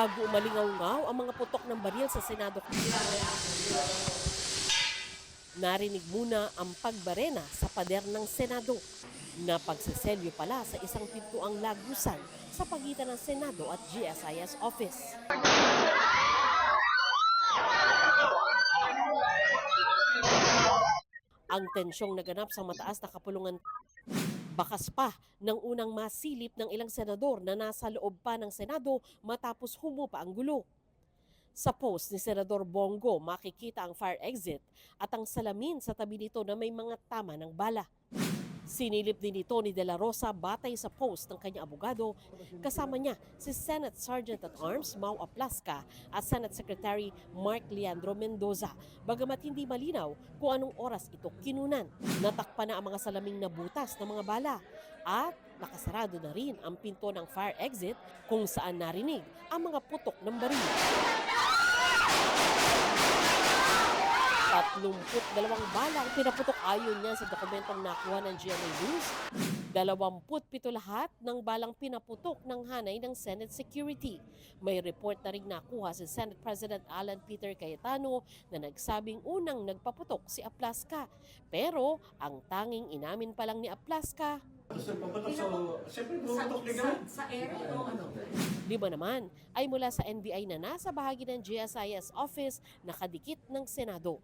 Bago umalingaw-ngaw ang mga putok ng baril sa Senado, narinig muna ang pagbarena sa pader ng Senado. Napagseselyo pala sa isang pintuang lagusan sa pagitan ng Senado at GSIS office. Ang tensyong naganap sa mataas na kapulungan, bakas pa ng unang masilip ng ilang senador na nasa loob pa ng Senado matapos humupa ang gulo. Sa post ni Senador Bongo, makikita ang fire exit at ang salamin sa tabi nito na may mga tama ng bala. Sinilip din ito ni De La Rosa batay sa post ng kanyang abogado, kasama niya si Senate Sergeant-at-Arms Mau Aplasca at Senate Secretary Mark Leandro Mendoza, bagamat hindi malinaw kung anong oras ito kinunan. Natakpan na ang mga salaming na butas ng mga bala at nakasarado na rin ang pinto ng fire exit kung saan narinig ang mga putok ng baril. 32 bala ang pinaputok ayon niya sa dokumentong nakuha ng GMA News. 27 lahat ng balang pinaputok ng hanay ng Senate Security. May report na rin nakuha si Senate President Alan Peter Cayetano na nagsabing unang nagpaputok si Aplasca. Pero ang tanging inamin pa lang ni Aplasca, sa area o ano? 5 naman ay mula sa NBI na nasa bahagi ng GSIS office na kadikit ng Senado.